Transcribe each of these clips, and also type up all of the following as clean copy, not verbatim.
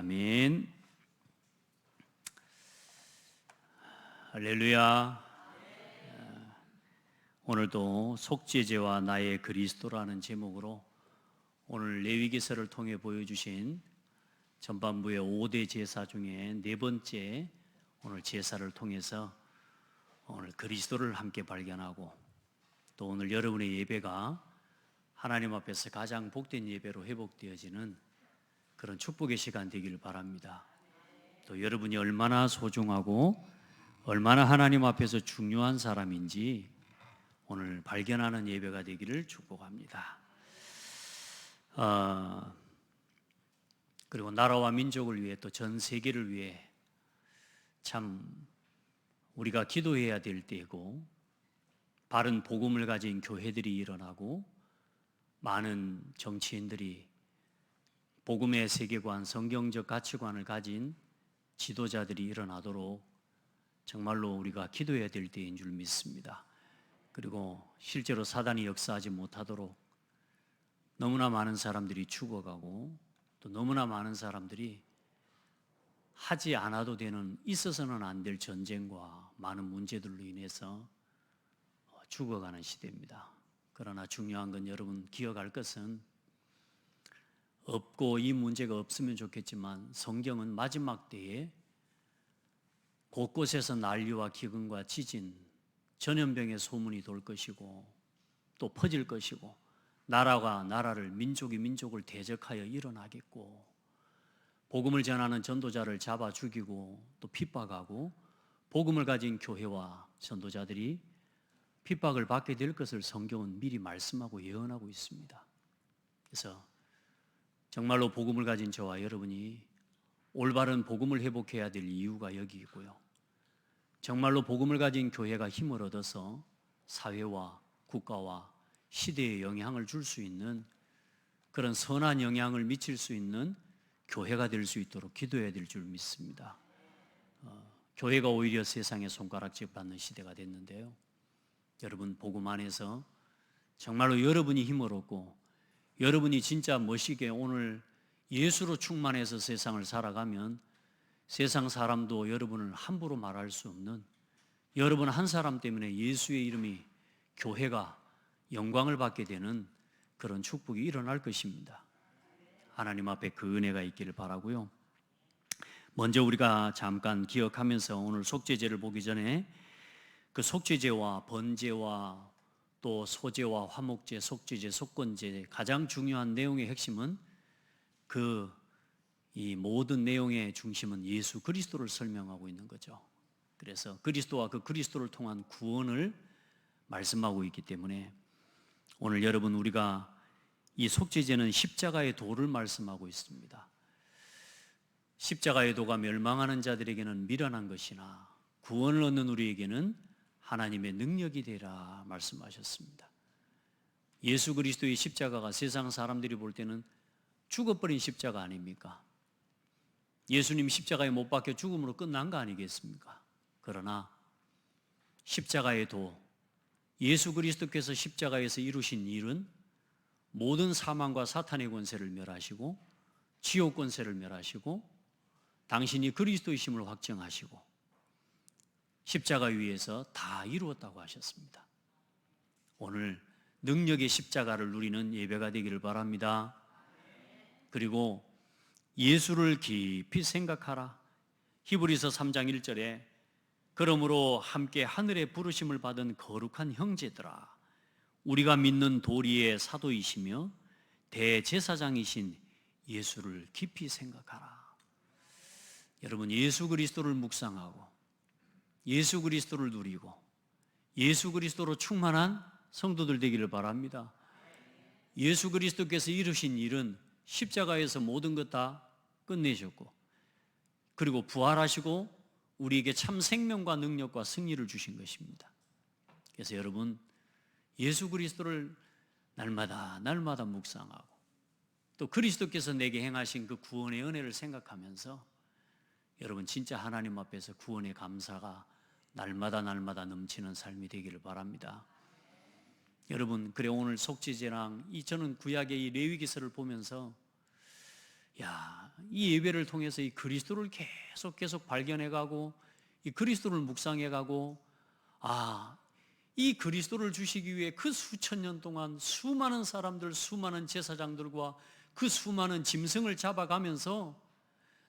아멘. 할렐루야. 오늘도 속죄제와 나의 그리스도라는 제목으로 오늘 레위기서를 통해 보여주신 전반부의 5대 제사 중에 네 번째 오늘 제사를 통해서 오늘 그리스도를 함께 발견하고, 또 오늘 여러분의 예배가 하나님 앞에서 가장 복된 예배로 회복되어지는 그런 축복의 시간 되기를 바랍니다. 또 여러분이 얼마나 소중하고 얼마나 하나님 앞에서 중요한 사람인지 오늘 발견하는 예배가 되기를 축복합니다. 그리고 나라와 민족을 위해, 또 전 세계를 위해 참 우리가 기도해야 될 때고, 바른 복음을 가진 교회들이 일어나고 많은 정치인들이 복음의 세계관, 성경적 가치관을 가진 지도자들이 일어나도록 정말로 우리가 기도해야 될 때인 줄 믿습니다. 그리고 실제로 사단이 역사하지 못하도록 너무나 많은 사람들이 죽어가고, 또 너무나 많은 사람들이 하지 않아도 되는, 있어서는 안 될 전쟁과 많은 문제들로 인해서 죽어가는 시대입니다. 그러나 중요한 건 여러분 기억할 것은, 없고 이 문제가 없으면 좋겠지만 성경은 마지막 때에 곳곳에서 난리와 기근과 지진, 전염병의 소문이 돌 것이고 또 퍼질 것이고, 나라가 나라를, 민족이 민족을 대적하여 일어나겠고, 복음을 전하는 전도자를 잡아 죽이고 또 핍박하고, 복음을 가진 교회와 전도자들이 핍박을 받게 될 것을 성경은 미리 말씀하고 예언하고 있습니다. 그래서 정말로 복음을 가진 저와 여러분이 올바른 복음을 회복해야 될 이유가 여기 있고요, 정말로 복음을 가진 교회가 힘을 얻어서 사회와 국가와 시대에 영향을 줄 수 있는, 그런 선한 영향을 미칠 수 있는 교회가 될 수 있도록 기도해야 될 줄 믿습니다. 교회가 오히려 세상에 손가락질 받는 시대가 됐는데요, 여러분 복음 안에서 정말로 여러분이 힘을 얻고, 여러분이 진짜 멋있게 오늘 예수로 충만해서 세상을 살아가면 세상 사람도 여러분을 함부로 말할 수 없는, 여러분 한 사람 때문에 예수의 이름이, 교회가 영광을 받게 되는 그런 축복이 일어날 것입니다. 하나님 앞에 그 은혜가 있기를 바라고요. 먼저 우리가 잠깐 기억하면서 오늘 속죄제를 보기 전에, 그 속죄제와 번제와 또 소제와 화목제, 속죄제, 속건제, 가장 중요한 내용의 핵심은, 이 모든 내용의 중심은 예수 그리스도를 설명하고 있는 거죠. 그래서 그리스도와 그 그리스도를 통한 구원을 말씀하고 있기 때문에 오늘 여러분, 우리가 이 속죄제는 십자가의 도를 말씀하고 있습니다. 십자가의 도가 멸망하는 자들에게는 미련한 것이나 구원을 얻는 우리에게는 하나님의 능력이 되라 말씀하셨습니다. 예수 그리스도의 십자가가 세상 사람들이 볼 때는 죽어버린 십자가 아닙니까? 예수님 십자가에 못 박혀 죽음으로 끝난 거 아니겠습니까? 그러나 십자가의 도, 예수 그리스도께서 십자가에서 이루신 일은 모든 사망과 사탄의 권세를 멸하시고, 지옥 권세를 멸하시고, 당신이 그리스도이심을 확정하시고 십자가 위에서 다 이루었다고 하셨습니다. 오늘 능력의 십자가를 누리는 예배가 되기를 바랍니다. 그리고 예수를 깊이 생각하라. 히브리서 3장 1절에 그러므로 함께 하늘의 부르심을 받은 거룩한 형제들아, 우리가 믿는 도리의 사도이시며 대제사장이신 예수를 깊이 생각하라. 여러분, 예수 그리스도를 묵상하고 예수 그리스도를 누리고 예수 그리스도로 충만한 성도들 되기를 바랍니다. 예수 그리스도께서 이루신 일은 십자가에서 모든 것 다 끝내셨고, 그리고 부활하시고 우리에게 참 생명과 능력과 승리를 주신 것입니다. 그래서 여러분, 예수 그리스도를 날마다 묵상하고, 또 그리스도께서 내게 행하신 그 구원의 은혜를 생각하면서 여러분 진짜 하나님 앞에서 구원의 감사가 날마다 넘치는 삶이 되기를 바랍니다. 여러분, 그래 오늘 속죄제랑 저는 구약의 이 레위기서를 보면서 야, 이 예배를 통해서 이 그리스도를 계속 발견해가고 이 그리스도를 묵상해가고, 이 그리스도를 주시기 위해 그 수천 년 동안 수많은 사람들, 수많은 제사장들과 그 수많은 짐승을 잡아가면서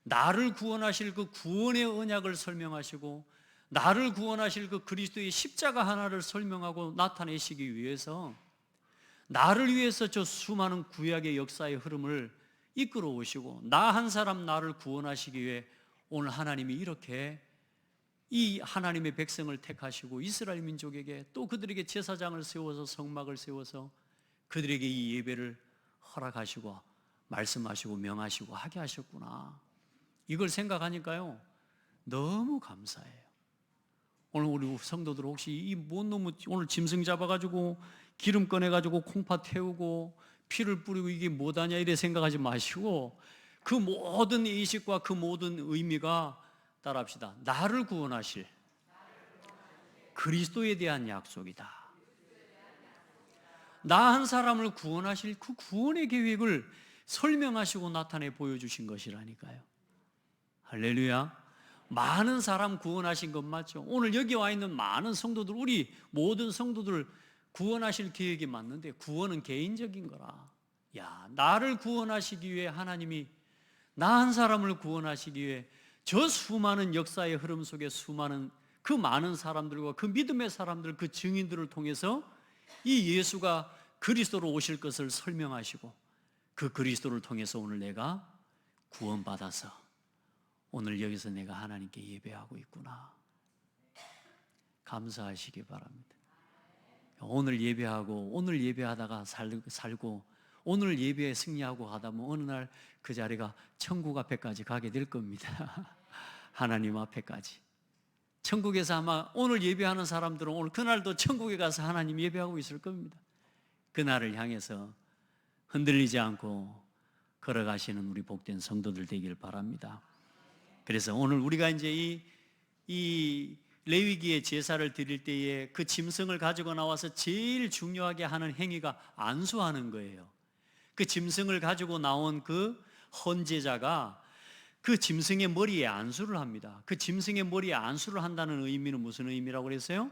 나를 구원하실 그 구원의 언약을 설명하시고 나를 구원하실 그 그리스도의 십자가 하나를 설명하고 나타내시기 위해서 나를 위해서 저 수많은 구약의 역사의 흐름을 이끌어 오시고 나 한 사람 나를 구원하시기 위해 오늘 하나님이 이렇게 이 하나님의 백성을 택하시고 이스라엘 민족에게 또 그들에게 제사장을 세워서 성막을 세워서 그들에게 이 예배를 허락하시고 말씀하시고 명하시고 하게 하셨구나. 이걸 생각하니까요 너무 감사해요. 오늘 우리 성도들 혹시 이 뭔 놈의 오늘 짐승 잡아가지고 기름 꺼내가지고 콩팥 태우고 피를 뿌리고 이게 뭐다냐 이래 생각하지 마시고 그 모든 의식과 그 모든 의미가 따라합시다. 나를 구원하실 그리스도에 대한 약속이다. 나 한 사람을 구원하실 그 구원의 계획을 설명하시고 나타내 보여주신 것이라니까요. 할렐루야. 많은 사람 구원하신 것 맞죠? 오늘 여기 와 있는 많은 성도들, 우리 모든 성도들 구원하실 계획이 맞는데 구원은 개인적인 거라. 야, 나를 구원하시기 위해 하나님이 나 한 사람을 구원하시기 위해 저 수많은 역사의 흐름 속에 수많은 그 많은 사람들과 그 믿음의 사람들, 그 증인들을 통해서 이 예수가 그리스도로 오실 것을 설명하시고 그 그리스도를 통해서 오늘 내가 구원받아서 오늘 여기서 내가 하나님께 예배하고 있구나. 감사하시기 바랍니다. 오늘 예배하고 오늘 예배하다가 살고 오늘 예배에 승리하고 하다 보면 어느 날 그 자리가 천국 앞에까지 가게 될 겁니다. 하나님 앞에까지. 천국에서 아마 오늘 예배하는 사람들은 오늘 그날도 천국에 가서 하나님 예배하고 있을 겁니다. 그날을 향해서 흔들리지 않고 걸어가시는 우리 복된 성도들 되길 바랍니다. 그래서 오늘 우리가 이제 이 레위기의 제사를 드릴 때에 그 짐승을 가지고 나와서 제일 중요하게 하는 행위가 안수하는 거예요. 그 짐승을 가지고 나온 그 헌제자가 그 짐승의 머리에 안수를 합니다. 그 짐승의 머리에 안수를 한다는 의미는 무슨 의미라고 그랬어요?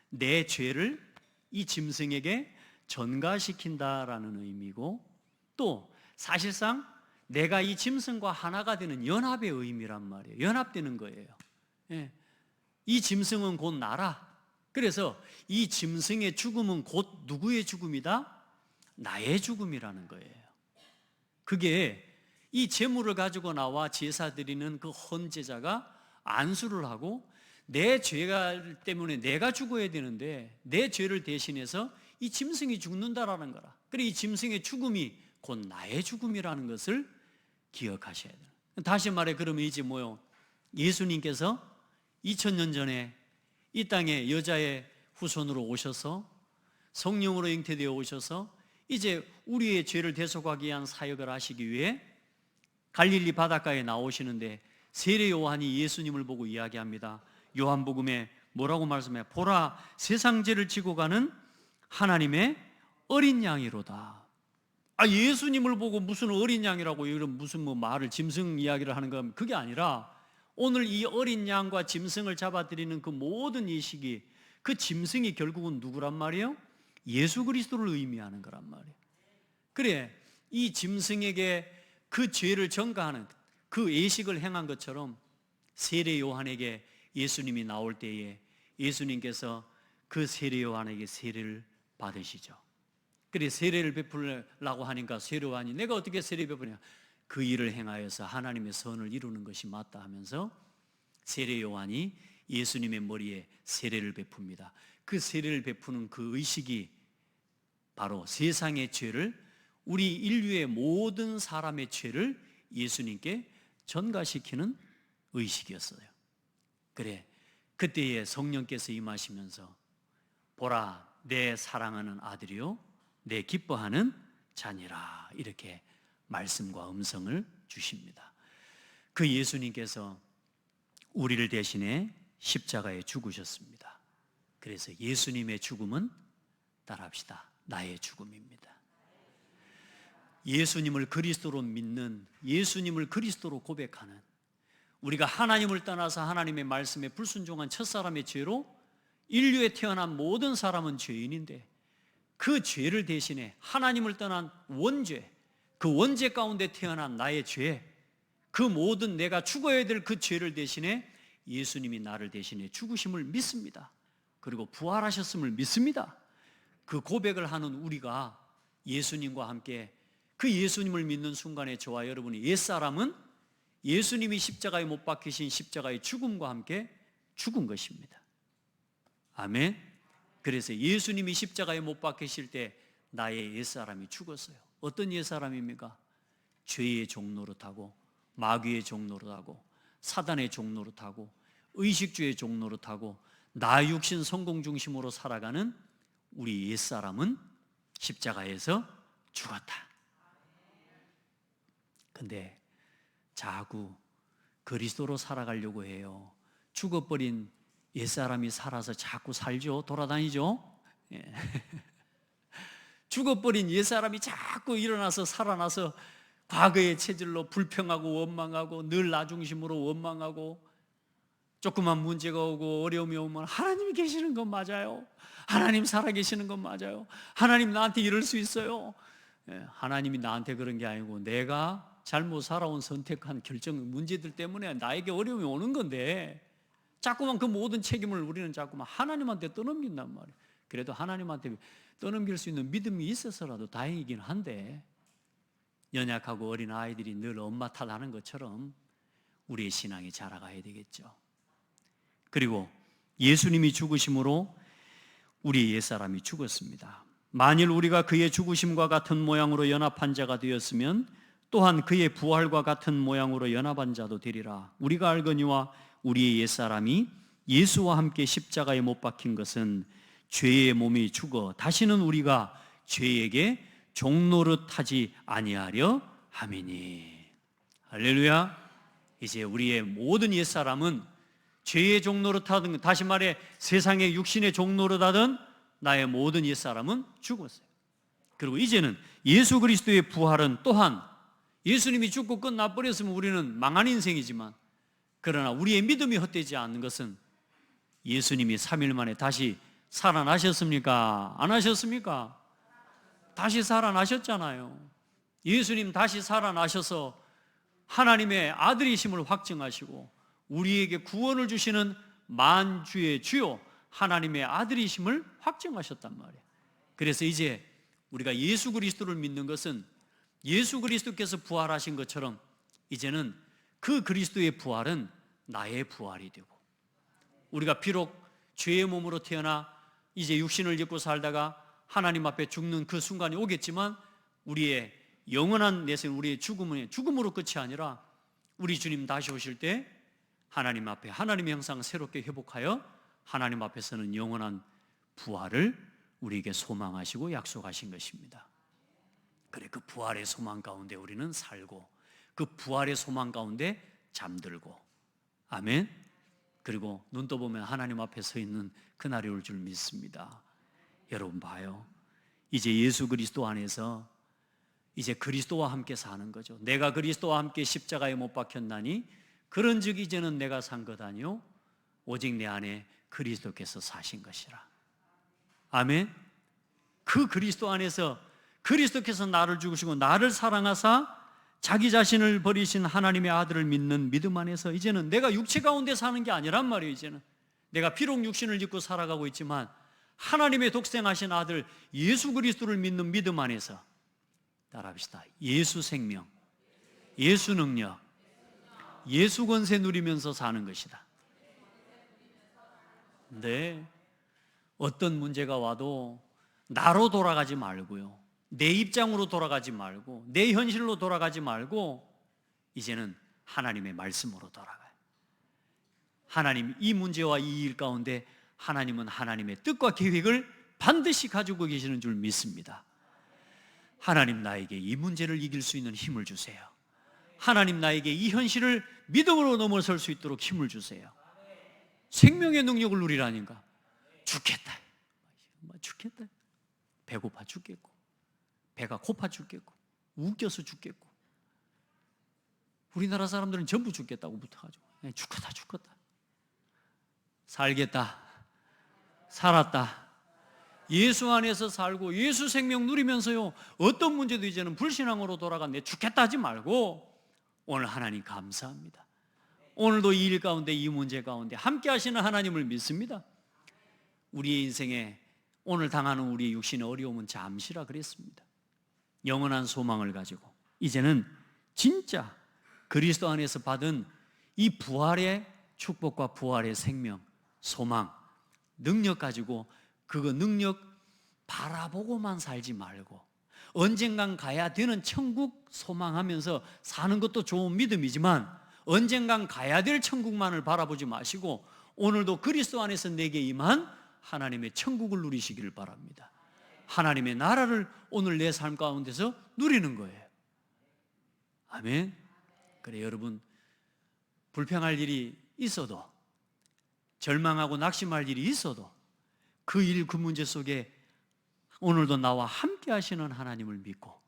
내 죄를 이 짐승에게 전가시킨다라는 의미고 또 사실상 내가 이 짐승과 하나가 되는 연합의 의미란 말이에요. 연합되는 거예요. 예. 이 짐승은 곧 나라. 그래서 이 짐승의 죽음은 곧 누구의 죽음이다? 나의 죽음이라는 거예요. 그게 이 제물을 가지고 나와 제사 드리는 그 헌제자가 안수를 하고 내 죄가 때문에 내가 죽어야 되는데 내 죄를 대신해서 이 짐승이 죽는다라는 거라. 그래 이 짐승의 죽음이 곧 나의 죽음이라는 것을 기억하셔야 돼요. 다시 말해 그러면 이제 뭐요? 예수님께서 2000년 전에 이 땅에 여자의 후손으로 오셔서 성령으로 잉태되어 오셔서 이제 우리의 죄를 대속하기 위한 사역을 하시기 위해 갈릴리 바닷가에 나오시는데 세례 요한이 예수님을 보고 이야기합니다. 요한복음에 뭐라고 말씀해요? 보라, 세상 죄를 지고 가는 하나님의 어린 양이로다. 예수님을 보고 무슨 어린 양이라고 이런 무슨 말을 짐승 이야기를 하는 건 그게 아니라 오늘 이 어린 양과 짐승을 잡아들이는 그 모든 이식이 그 짐승이 결국은 누구란 말이에요? 예수 그리스도를 의미하는 거란 말이에요. 그래 이 짐승에게 그 죄를 전가하는 그 예식을 행한 것처럼 세례 요한에게 예수님이 나올 때에 예수님께서 그 세례 요한에게 세례를 받으시죠. 그래 세례를 베풀라고 하니까 세례 요한이 내가 어떻게 세례 베푸냐? 그 일을 행하여서 하나님의 선을 이루는 것이 맞다 하면서 세례 요한이 예수님의 머리에 세례를 베풉니다. 그 세례를 베푸는 그 의식이 바로 세상의 죄를 우리 인류의 모든 사람의 죄를 예수님께 전가시키는 의식이었어요. 그래 그때에 성령께서 임하시면서 보라 내 사랑하는 아들이요 내 기뻐하는 자니라 이렇게 말씀과 음성을 주십니다. 그 예수님께서 우리를 대신해 십자가에 죽으셨습니다. 그래서 예수님의 죽음은 따라합시다. 나의 죽음입니다. 예수님을 그리스도로 믿는, 예수님을 그리스도로 고백하는, 우리가 하나님을 떠나서 하나님의 말씀에 불순종한 첫사람의 죄로 인류에 태어난 모든 사람은 죄인인데, 그 죄를 대신해 하나님을 떠난 원죄, 그 원죄 가운데 태어난 나의 죄, 그 모든 내가 죽어야 될 그 죄를 대신해 예수님이 나를 대신해 죽으심을 믿습니다. 그리고 부활하셨음을 믿습니다. 그 고백을 하는 우리가 예수님과 함께, 그 예수님을 믿는 순간에 저와 여러분이 옛사람은 예수님이 십자가에 못 박히신 십자가의 죽음과 함께 죽은 것입니다. 아멘. 그래서 예수님이 십자가에 못 박히실 때 나의 옛사람이 죽었어요. 어떤 옛사람입니까? 죄의 종노릇하고 마귀의 종노릇하고 사단의 종노릇하고 의식주의 종노릇하고 나 육신 성공 중심으로 살아가는 우리 옛사람은 십자가에서 죽었다. 근데 자꾸 그리스도로 살아가려고 해요. 죽어버린 옛사람이 살아서 자꾸 살죠. 돌아다니죠. 예. 죽어버린 옛사람이 자꾸 일어나서 살아나서 과거의 체질로 불평하고 원망하고 늘 나 중심으로 원망하고, 조그만 문제가 오고 어려움이 오면 하나님이 계시는 건 맞아요. 하나님 살아계시는 건 맞아요. 하나님 나한테 이럴 수 있어요. 하나님이 나한테 그런 게 아니고 내가 잘못 살아온 선택한 결정 문제들 때문에 나에게 어려움이 오는 건데, 자꾸만 그 모든 책임을 우리는 자꾸만 하나님한테 떠넘긴단 말이에요. 그래도 하나님한테 떠넘길 수 있는 믿음이 있어서라도 다행이긴 한데, 연약하고 어린 아이들이 늘 엄마 탓하는 것처럼 우리의 신앙이 자라가야 되겠죠. 그리고 예수님이 죽으심으로 우리의 옛사람이 죽었습니다. 만일 우리가 그의 죽으심과 같은 모양으로 연합한 자가 되었으면 또한 그의 부활과 같은 모양으로 연합한 자도 되리라. 우리가 알거니와 우리의 옛사람이 예수와 함께 십자가에 못 박힌 것은 죄의 몸이 죽어 다시는 우리가 죄에게 종노릇하지 아니하려 함이니. 할렐루야. 이제 우리의 모든 옛사람은 죄의 종노릇하든, 다시 말해 세상의 육신의 종노릇하든, 나의 모든 옛사람은 죽었어요. 그리고 이제는 예수 그리스도의 부활은 또한, 예수님이 죽고 끝나버렸으면 우리는 망한 인생이지만, 그러나 우리의 믿음이 헛되지 않는 것은 예수님이 3일 만에 다시 살아나셨습니까? 안 하셨습니까? 다시 살아나셨잖아요. 예수님 다시 살아나셔서 하나님의 아들이심을 확증하시고 우리에게 구원을 주시는 만주의 주요 하나님의 아들이심을 확증하셨단 말이에요. 그래서 이제 우리가 예수 그리스도를 믿는 것은 예수 그리스도께서 부활하신 것처럼 이제는 그 그리스도의 부활은 나의 부활이 되고, 우리가 비록 죄의 몸으로 태어나 이제 육신을 입고 살다가 하나님 앞에 죽는 그 순간이 오겠지만, 우리의 영원한 내생, 우리의 죽음은 죽음으로 끝이 아니라 우리 주님 다시 오실 때 하나님 앞에 하나님의 형상 새롭게 회복하여 하나님 앞에서는 영원한 부활을 우리에게 소망하시고 약속하신 것입니다. 그래, 그 부활의 소망 가운데 우리는 살고, 그 부활의 소망 가운데 잠들고, 아멘. 그리고 눈 떠보면 하나님 앞에 서 있는 그날이 올 줄 믿습니다. 여러분 봐요, 이제 예수 그리스도 안에서 이제 그리스도와 함께 사는 거죠. 내가 그리스도와 함께 십자가에 못 박혔나니 그런즉 이제는 내가 산 것 아니요 오직 내 안에 그리스도께서 사신 것이라. 아멘. 그 그리스도 안에서 그리스도께서 나를 죽으시고 나를 사랑하사 자기 자신을 버리신 하나님의 아들을 믿는 믿음 안에서 이제는 내가 육체 가운데 사는 게 아니란 말이에요. 이제는 내가 비록 육신을 입고 살아가고 있지만 하나님의 독생하신 아들 예수 그리스도를 믿는 믿음 안에서, 따라합시다, 예수 생명, 예수 능력, 예수 권세 누리면서 사는 것이다. 네, 어떤 문제가 와도 나로 돌아가지 말고요, 내 입장으로 돌아가지 말고, 내 현실로 돌아가지 말고 이제는 하나님의 말씀으로 돌아가요. 하나님, 이 문제와 이 일 가운데 하나님은 하나님의 뜻과 계획을 반드시 가지고 계시는 줄 믿습니다. 하나님, 나에게 이 문제를 이길 수 있는 힘을 주세요. 하나님, 나에게 이 현실을 믿음으로 넘어설 수 있도록 힘을 주세요. 생명의 능력을 누리라니까. 죽겠다, 죽겠다, 배고파 죽겠고 배가 고파 죽겠고 웃겨서 죽겠고, 우리나라 사람들은 전부 죽겠다고 붙어가지고 죽겠다 죽겠다, 살겠다, 살았다, 예수 안에서 살고 예수 생명 누리면서요, 어떤 문제도 이제는 불신앙으로 돌아갔네, 죽겠다 하지 말고 오늘 하나님 감사합니다. 오늘도 이 일 가운데, 이 문제 가운데 함께 하시는 하나님을 믿습니다. 우리의 인생에 오늘 당하는 우리의 육신의 어려움은 잠시라 그랬습니다. 영원한 소망을 가지고 이제는 진짜 그리스도 안에서 받은 이 부활의 축복과 부활의 생명, 소망, 능력 가지고 그거 능력 바라보고만 살지 말고 언젠간 가야 되는 천국 소망하면서 사는 것도 좋은 믿음이지만 언젠간 가야 될 천국만을 바라보지 마시고 오늘도 그리스도 안에서 내게 임한 하나님의 천국을 누리시기를 바랍니다. 하나님의 나라를 오늘 내 삶 가운데서 누리는 거예요. 아멘. 그래, 여러분, 불평할 일이 있어도, 절망하고 낙심할 일이 있어도 그 일, 그 문제 속에 오늘도 나와 함께 하시는 하나님을 믿고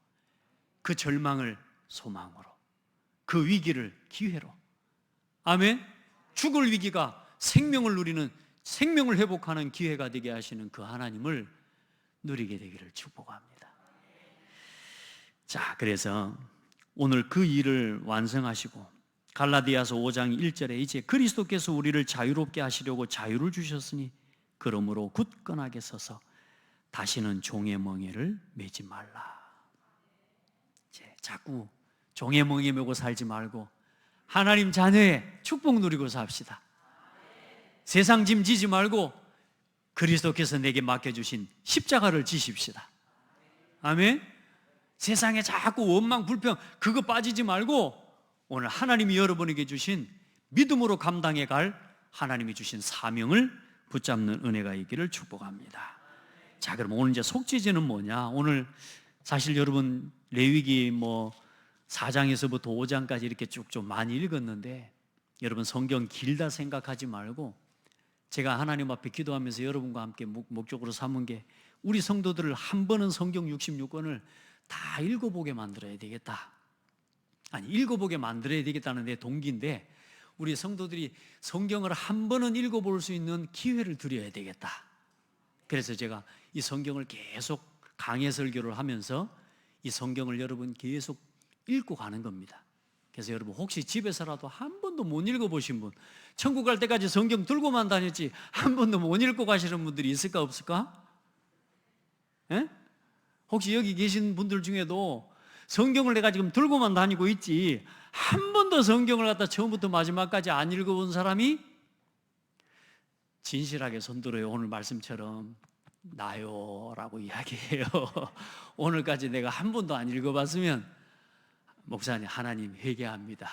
그 절망을 소망으로, 그 위기를 기회로, 아멘, 죽을 위기가 생명을 누리는, 생명을 회복하는 기회가 되게 하시는 그 하나님을 누리게 되기를 축복합니다. 자, 그래서 오늘 그 일을 완성하시고 갈라디아서 5장 1절에 이제 그리스도께서 우리를 자유롭게 하시려고 자유를 주셨으니 그러므로 굳건하게 서서 다시는 종의 멍에를 매지 말라. 이제 자꾸 종의 멍에 매고 살지 말고 하나님 자녀의 축복 누리고 삽시다. 세상 짐 지지 말고 그리스도께서 내게 맡겨주신 십자가를 지십시다. 아멘. 세상에 자꾸 원망, 불평 그거 빠지지 말고 오늘 하나님이 여러분에게 주신 믿음으로 감당해 갈 하나님이 주신 사명을 붙잡는 은혜가 있기를 축복합니다. 자, 그럼 오늘 이제 속죄제는 뭐냐? 오늘 사실 여러분 레위기 4장에서부터 5장까지 이렇게 쭉 좀 많이 읽었는데 여러분 성경 길다 생각하지 말고 제가 하나님 앞에 기도하면서 여러분과 함께 목적으로 삼은 게 우리 성도들을 한 번은 성경 66권을 다 읽어보게 만들어야 되겠다. 아니, 읽어보게 만들어야 되겠다는 내 동기인데 우리 성도들이 성경을 한 번은 읽어볼 수 있는 기회를 드려야 되겠다. 그래서 제가 이 성경을 계속 강해 설교를 하면서 이 성경을 여러분 계속 읽고 가는 겁니다. 그래서 여러분 혹시 집에서라도 한 번도 못 읽어보신 분, 천국 갈 때까지 성경 들고만 다녔지 한 번도 못 읽고 가시는 분들이 있을까 없을까? 예? 혹시 여기 계신 분들 중에도 성경을 내가 지금 들고만 다니고 있지 한 번도 성경을 갖다 처음부터 마지막까지 안 읽어본 사람이 진실하게 손들어요. 오늘 말씀처럼 나요 라고 이야기해요. 오늘까지 내가 한 번도 안 읽어봤으면 목사님, 하나님 회개합니다.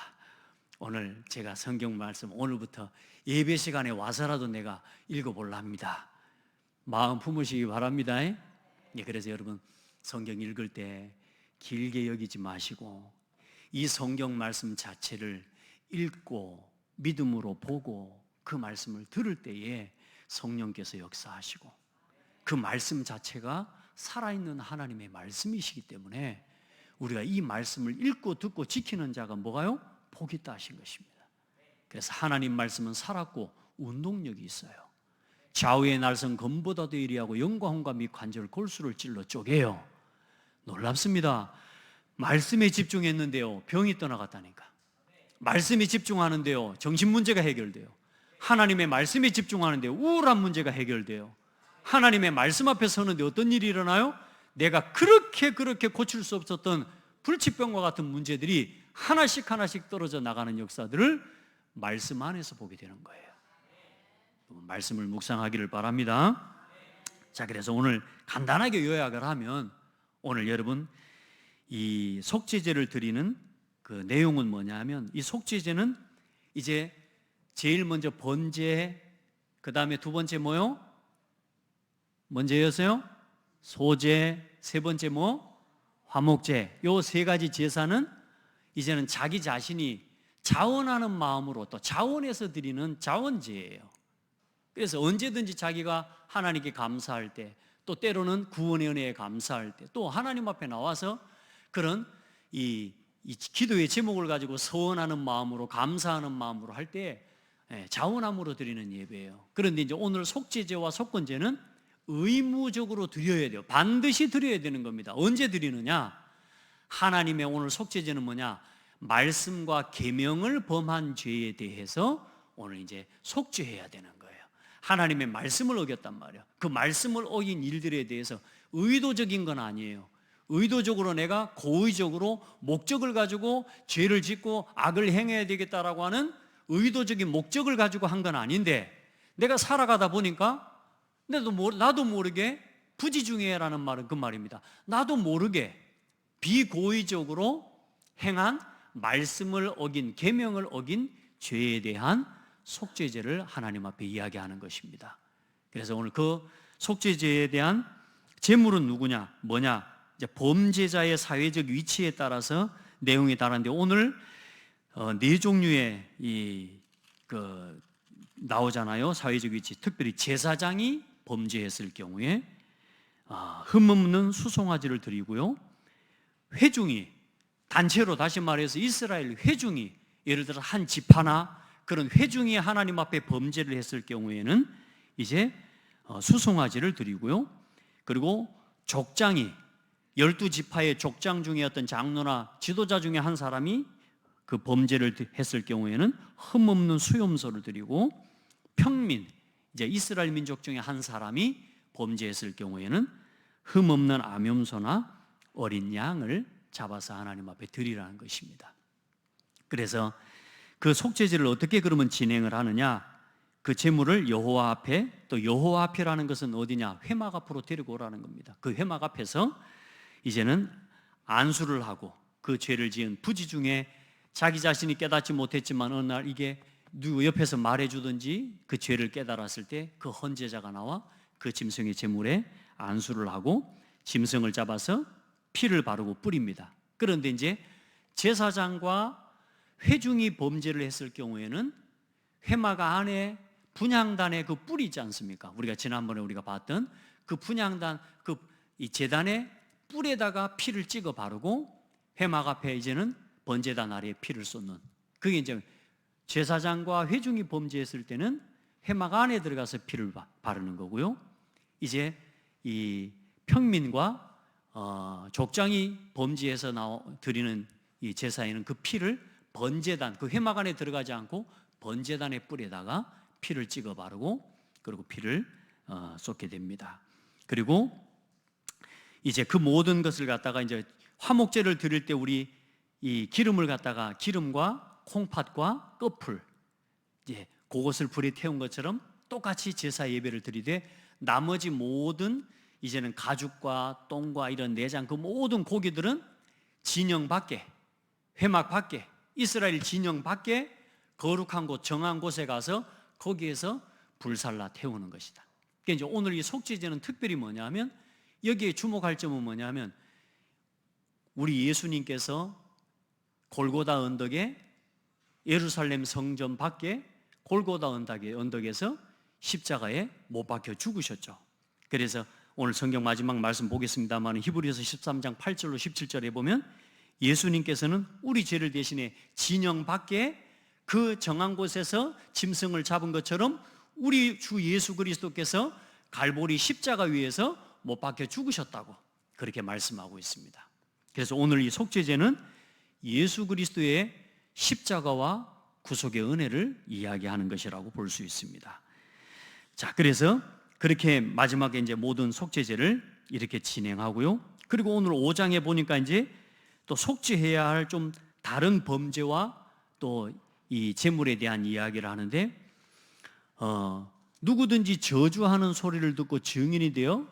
오늘 제가 성경 말씀 오늘부터 예배 시간에 와서라도 내가 읽어볼랍니다. 마음 품으시기 바랍니다. 예, 그래서 여러분 성경 읽을 때 길게 여기지 마시고 이 성경 말씀 자체를 읽고 믿음으로 보고 그 말씀을 들을 때에 성령께서 역사하시고 그 말씀 자체가 살아있는 하나님의 말씀이시기 때문에 우리가 이 말씀을 읽고 듣고 지키는 자가 뭐가요? 복이 있다 하신 것입니다. 그래서 하나님 말씀은 살았고 운동력이 있어요. 좌우의 날선 검보다도 예리하고 영과 혼과 및 관절 골수를 찔러 쪼개요. 놀랍습니다. 말씀에 집중했는데요 병이 떠나갔다니까. 말씀에 집중하는데요 정신 문제가 해결돼요. 하나님의 말씀에 집중하는데 우울한 문제가 해결돼요. 하나님의 말씀 앞에 서는데 어떤 일이 일어나요? 내가 그렇게 고칠 수 없었던 불치병과 같은 문제들이 하나씩 떨어져 나가는 역사들을 말씀 안에서 보게 되는 거예요. 말씀을 묵상하기를 바랍니다. 자, 그래서 오늘 간단하게 요약을 하면 오늘 여러분 이 속죄제를 드리는 그 내용은 뭐냐 하면 이 속죄제는 이제 제일 먼저 번제, 그 다음에 두 번째 뭐요? 뭔제였어요? 소제, 세 번째 화목제. 요 세 가지 제사는 이제는 자기 자신이 자원하는 마음으로 또 자원해서 드리는 자원제예요. 그래서 언제든지 자기가 하나님께 감사할 때, 또 때로는 구원의 은혜에 감사할 때, 또 하나님 앞에 나와서 그런 이 기도의 제목을 가지고 서원하는 마음으로, 감사하는 마음으로 할 때 자원함으로 드리는 예배예요. 그런데 이제 오늘 속죄제와 속건제는 의무적으로 드려야 돼요. 반드시 드려야 되는 겁니다. 언제 드리느냐? 하나님의 오늘 속죄제는 뭐냐? 말씀과 계명을 범한 죄에 대해서 오늘 이제 속죄해야 되는 거예요. 하나님의 말씀을 어겼단 말이에요. 그 말씀을 어긴 일들에 대해서 의도적인 건 아니에요. 의도적으로 내가 고의적으로 목적을 가지고 죄를 짓고 악을 행해야 되겠다라고 하는 의도적인 목적을 가지고 한 건 아닌데, 내가 살아가다 보니까 나도 모르게, 부지중해라는 말은 그 말입니다. 나도 모르게 비고의적으로 행한 말씀을 어긴, 계명을 어긴 죄에 대한 속죄제를 하나님 앞에 이야기하는 것입니다. 그래서 오늘 그 속죄제에 대한 제물은 누구냐, 뭐냐, 이제 범죄자의 사회적 위치에 따라서 내용이 다른데, 오늘 네 종류의 나오잖아요. 사회적 위치. 특별히 제사장이 범죄했을 경우에 흠없는 수송아지를 드리고요, 회중이 단체로, 다시 말해서 이스라엘 회중이, 예를 들어 한 지파나 그런 회중이 하나님 앞에 범죄를 했을 경우에는 이제 수송아지를 드리고요, 그리고 족장이, 12지파의 족장 중에 어떤 장로나 지도자 중에 한 사람이 그 범죄를 했을 경우에는 흠없는 수염소를 드리고, 평민, 이제 이스라엘 민족 중에 한 사람이 범죄했을 경우에는 흠없는 암염소나 어린 양을 잡아서 하나님 앞에 드리라는 것입니다. 그래서 그 속죄제를 어떻게 그러면 진행을 하느냐? 그 제물을 여호와 앞에, 또 여호와 앞이라는 것은 어디냐? 회막 앞으로 데리고 오라는 겁니다. 그 회막 앞에서 이제는 안수를 하고, 그 죄를 지은 부지 중에 자기 자신이 깨닫지 못했지만 어느 날 이게 누구 옆에서 말해주든지 그 죄를 깨달았을 때 그 헌제자가 나와 그 짐승의 제물에 안수를 하고 짐승을 잡아서 피를 바르고 뿌립니다. 그런데 이제 제사장과 회중이 범죄를 했을 경우에는 회막 안에 분향단에 그 뿔이 있지 않습니까? 우리가 지난번에 봤던 그 분향단, 이 제단의 뿔에다가 피를 찍어 바르고 회막 앞에 이제는 번제단 아래에 피를 쏟는, 그게 이제 제사장과 회중이 범죄했을 때는 회막 안에 들어가서 피를 바르는 거고요, 이제 이 평민과 족장이 범죄해서 드리는 이 제사에는 그 피를 번제단, 그 회막 안에 들어가지 않고 번제단의 뿔에다가 피를 찍어 바르고, 그리고 피를 쏟게 됩니다. 그리고 이제 그 모든 것을 갖다가 이제 화목제를 드릴 때 우리 이 기름을 갖다가, 기름과 콩팥과 끝풀, 이제 그것을 불에 태운 것처럼 똑같이 제사 예배를 드리되, 나머지 모든 이제는 가죽과 똥과 이런 내장, 그 모든 고기들은 진영 밖에, 회막 밖에, 이스라엘 진영 밖에 거룩한 곳, 정한 곳에 가서 거기에서 불살라 태우는 것이다. 그러니까 이제 오늘 이 속죄제는 특별히 뭐냐면, 여기에 주목할 점은 뭐냐면, 우리 예수님께서 골고다 언덕에, 예루살렘 성전 밖에 골고다 언덕에서 십자가에 못 박혀 죽으셨죠. 그래서 오늘 성경 마지막 말씀 보겠습니다만, 히브리서 13장 8절로 17절에 보면 예수님께서는 우리 죄를 대신해 진영 밖에 그 정한 곳에서 짐승을 잡은 것처럼 우리 주 예수 그리스도께서 갈보리 십자가 위에서 못 박혀 죽으셨다고 그렇게 말씀하고 있습니다. 그래서 오늘 이 속죄제는 예수 그리스도의 십자가와 구속의 은혜를 이야기하는 것이라고 볼 수 있습니다. 자, 그래서 그렇게 마지막에 이제 모든 속죄제를 이렇게 진행하고요. 그리고 오늘 5장에 보니까 이제 또 속죄해야 할 좀 다른 범죄와 또 이 제물에 대한 이야기를 하는데, 누구든지 저주하는 소리를 듣고 증인이 되어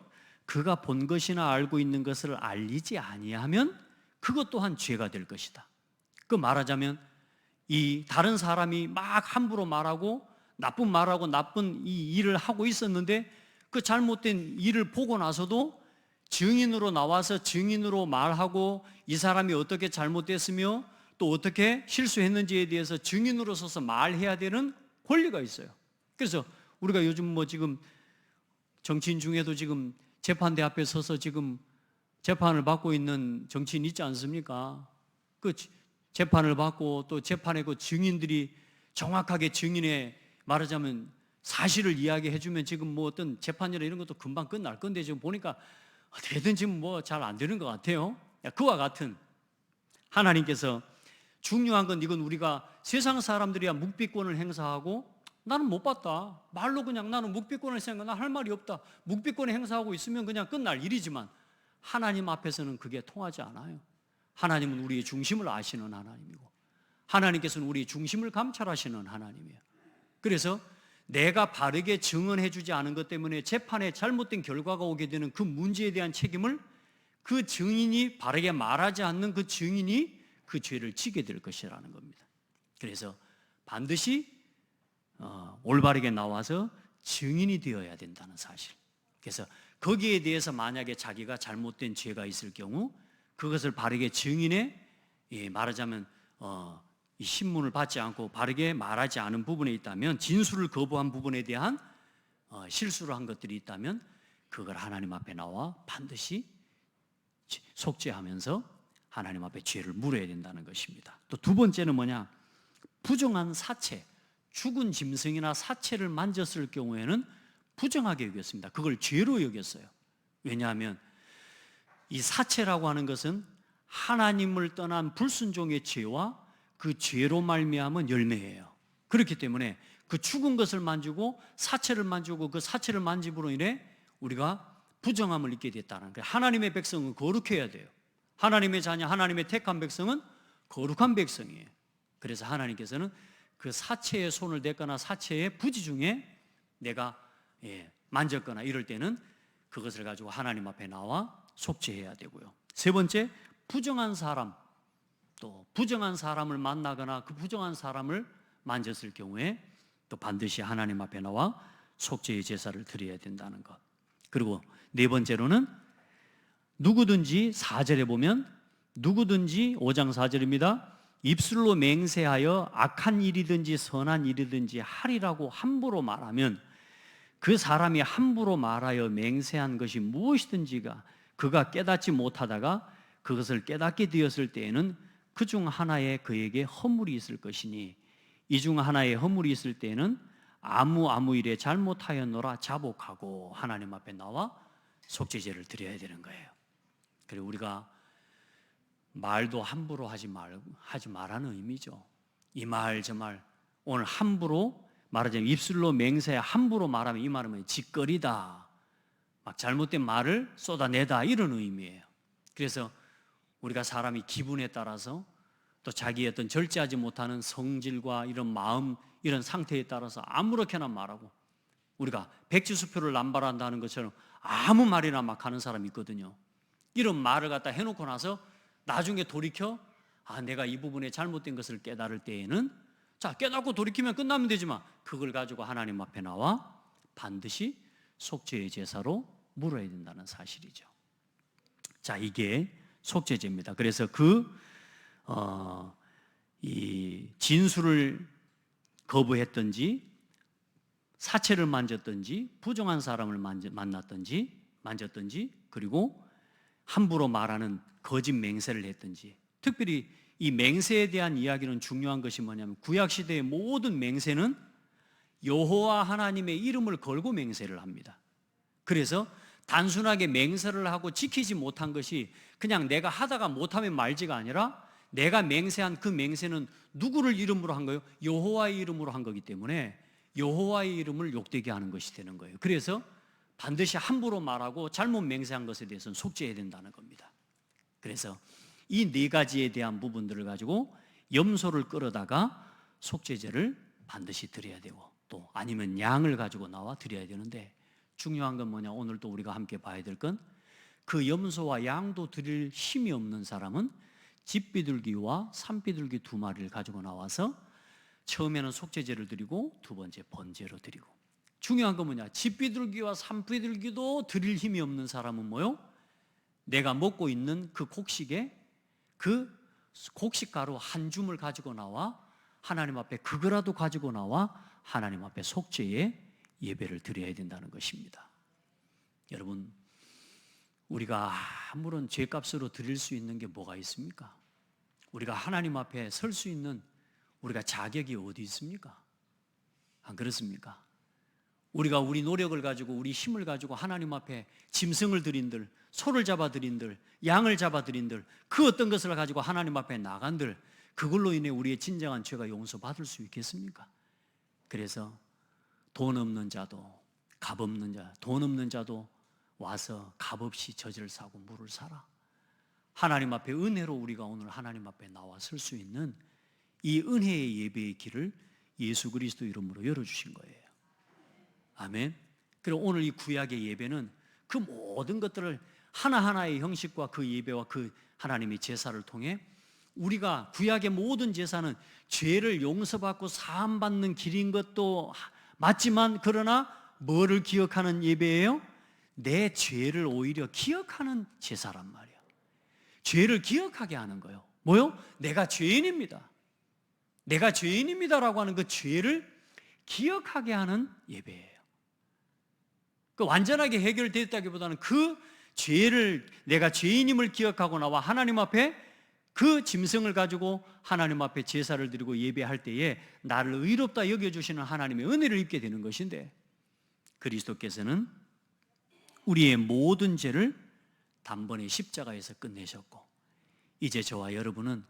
그가 본 것이나 알고 있는 것을 알리지 아니하면 그것 또한 죄가 될 것이다. 그 말하자면 이 다른 사람이 막 함부로 말하고 나쁜 말하고 나쁜 이 일을 하고 있었는데, 그 잘못된 일을 보고 나서도 증인으로 나와서 증인으로 말하고 이 사람이 어떻게 잘못됐으며 또 어떻게 실수했는지에 대해서 증인으로 서서 말해야 되는 권리가 있어요. 그래서 우리가 요즘 지금 정치인 중에도 지금 재판대 앞에 서서 지금 재판을 받고 있는 정치인 있지 않습니까? 그 재판을 받고 또 재판의 그 증인들이 정확하게 증인의 말하자면 사실을 이야기해 주면 지금 뭐 어떤 재판이나 이런 것도 금방 끝날 건데 지금 보니까 어떻게든 지금 뭐 잘 안 되는 것 같아요. 그와 같은 하나님께서 중요한 건 이건 우리가 세상 사람들이야 묵비권을 행사하고 나는 못 봤다. 말로 그냥 나는 묵비권을 행사한 건 나 할 말이 없다. 묵비권을 행사하고 있으면 그냥 끝날 일이지만 하나님 앞에서는 그게 통하지 않아요. 하나님은 우리의 중심을 아시는 하나님이고 하나님께서는 우리의 중심을 감찰하시는 하나님이에요. 그래서 내가 바르게 증언해 주지 않은 것 때문에 재판에 잘못된 결과가 오게 되는 그 문제에 대한 책임을 그 증인이 바르게 말하지 않는 그 증인이 그 죄를 지게 될 것이라는 겁니다. 그래서 반드시 올바르게 나와서 증인이 되어야 된다는 사실. 그래서 거기에 대해서 만약에 자기가 잘못된 죄가 있을 경우 그것을 바르게 증인해 말하자면 이 신문을 받지 않고 바르게 말하지 않은 부분에 있다면 진술을 거부한 부분에 대한 실수를 한 것들이 있다면 그걸 하나님 앞에 나와 반드시 속죄하면서 하나님 앞에 죄를 물어야 된다는 것입니다. 또 두 번째는 뭐냐? 부정한 사체, 죽은 짐승이나 사체를 만졌을 경우에는 부정하게 여겼습니다. 그걸 죄로 여겼어요. 왜냐하면 이 사체라고 하는 것은 하나님을 떠난 불순종의 죄와 그 죄로 말미암은 열매예요. 그렇기 때문에 그 죽은 것을 만지고 사체를 만지고 그 사체를 만짐으로 인해 우리가 부정함을 입게 됐다는 거예요. 하나님의 백성은 거룩해야 돼요. 하나님의 자녀, 하나님의 택한 백성은 거룩한 백성이에요. 그래서 하나님께서는 그 사체에 손을 댔거나 사체의 부지 중에 내가 만졌거나 이럴 때는 그것을 가지고 하나님 앞에 나와 속죄해야 되고요. 세 번째, 부정한 사람, 또 부정한 사람을 만나거나 그 부정한 사람을 만졌을 경우에 또 반드시 하나님 앞에 나와 속죄의 제사를 드려야 된다는 것. 그리고 네 번째로는 누구든지 4절에 보면 누구든지 5장 4절입니다. 입술로 맹세하여 악한 일이든지 선한 일이든지 하리라고 함부로 말하면 그 사람이 함부로 말하여 맹세한 것이 무엇이든지가 그가 깨닫지 못하다가 그것을 깨닫게 되었을 때에는 그 중 하나에 그에게 허물이 있을 것이니 이 중 하나에 허물이 있을 때에는 아무 일에 잘못하였노라 자복하고 하나님 앞에 나와 속죄제를 드려야 되는 거예요. 그리고 우리가 말도 함부로 하지 말라는 의미죠. 이 말 저 말 오늘 함부로 말하자면 입술로 맹세해 함부로 말하면 이 말은 짓거리다, 막 잘못된 말을 쏟아내다 이런 의미예요. 그래서 우리가 사람이 기분에 따라서 또 자기의 어떤 절제하지 못하는 성질과 이런 마음 이런 상태에 따라서 아무렇게나 말하고 우리가 백지수표를 남발한다는 것처럼 아무 말이나 막 하는 사람이 있거든요. 이런 말을 갖다 해놓고 나서 나중에 돌이켜 내가 이 부분에 잘못된 것을 깨달을 때에는 자 깨닫고 돌이키면 끝나면 되지만 그걸 가지고 하나님 앞에 나와 반드시 속죄의 제사로 물어야 된다는 사실이죠. 자, 이게 속죄제입니다. 그래서 이 진술을 거부했든지 사체를 만졌든지 부정한 사람을 만졌든지 그리고 함부로 말하는 거짓 맹세를 했든지 특별히 이 맹세에 대한 이야기는 중요한 것이 뭐냐면 구약시대의 모든 맹세는 여호와 하나님의 이름을 걸고 맹세를 합니다. 그래서 단순하게 맹세를 하고 지키지 못한 것이 그냥 내가 하다가 못하면 말지가 아니라 내가 맹세한 그 맹세는 누구를 이름으로 한 거예요? 여호와의 이름으로 한 거기 때문에 여호와의 이름을 욕되게 하는 것이 되는 거예요. 그래서 반드시 함부로 말하고 잘못 맹세한 것에 대해서는 속죄해야 된다는 겁니다. 그래서 이 네 가지에 대한 부분들을 가지고 염소를 끌어다가 속죄제를 반드시 드려야 되고 또 아니면 양을 가지고 나와 드려야 되는데 중요한 건 뭐냐? 오늘 또 우리가 함께 봐야 될 건 그 염소와 양도 드릴 힘이 없는 사람은 집비둘기와 산비둘기 2마리를 가지고 나와서 처음에는 속죄제를 드리고 두 번째 번제로 드리고 중요한 건 뭐냐? 집비둘기와 산비둘기도 드릴 힘이 없는 사람은 뭐요? 내가 먹고 있는 그 곡식에 그 곡식가루 한 줌을 가지고 나와 하나님 앞에 그거라도 가지고 나와 하나님 앞에 속죄의 예배를 드려야 된다는 것입니다. 여러분, 우리가 아무런 죄값으로 드릴 수 있는 게 뭐가 있습니까? 우리가 하나님 앞에 설 수 있는 우리가 자격이 어디 있습니까? 안 그렇습니까? 우리가 우리 노력을 가지고 우리 힘을 가지고 하나님 앞에 짐승을 드린들, 소를 잡아 드린들, 양을 잡아 드린들, 그 어떤 것을 가지고 하나님 앞에 나간들, 그걸로 인해 우리의 진정한 죄가 용서받을 수 있겠습니까? 그래서 돈 없는 자도 값 없는 자, 돈 없는 자도 와서 값없이 젖을 사고 물을 사라. 하나님 앞에 은혜로 우리가 오늘 하나님 앞에 나와 설 수 있는 이 은혜의 예배의 길을 예수 그리스도 이름으로 열어주신 거예요. 아멘. 그리고 오늘 이 구약의 예배는 그 모든 것들을 하나하나의 형식과 그 예배와 그 하나님의 제사를 통해 우리가 구약의 모든 제사는 죄를 용서받고 사함받는 길인 것도 맞지만, 그러나 뭐를 기억하는 예배예요? 내 죄를 오히려 기억하는 제사란 말이에요. 죄를 기억하게 하는 거예요. 뭐요? 내가 죄인입니다. 내가 죄인입니다라고 하는 그 죄를 기억하게 하는 예배예요. 그 완전하게 해결됐다기보다는 그 죄를, 내가 죄인임을 기억하고 나와 하나님 앞에 그 짐승을 가지고 하나님 앞에 제사를 드리고 예배할 때에 나를 의롭다 여겨주시는 하나님의 은혜를 입게 되는 것인데, 그리스도께서는 우리의 모든 죄를 단번에 십자가에서 끝내셨고, 이제 저와 여러분은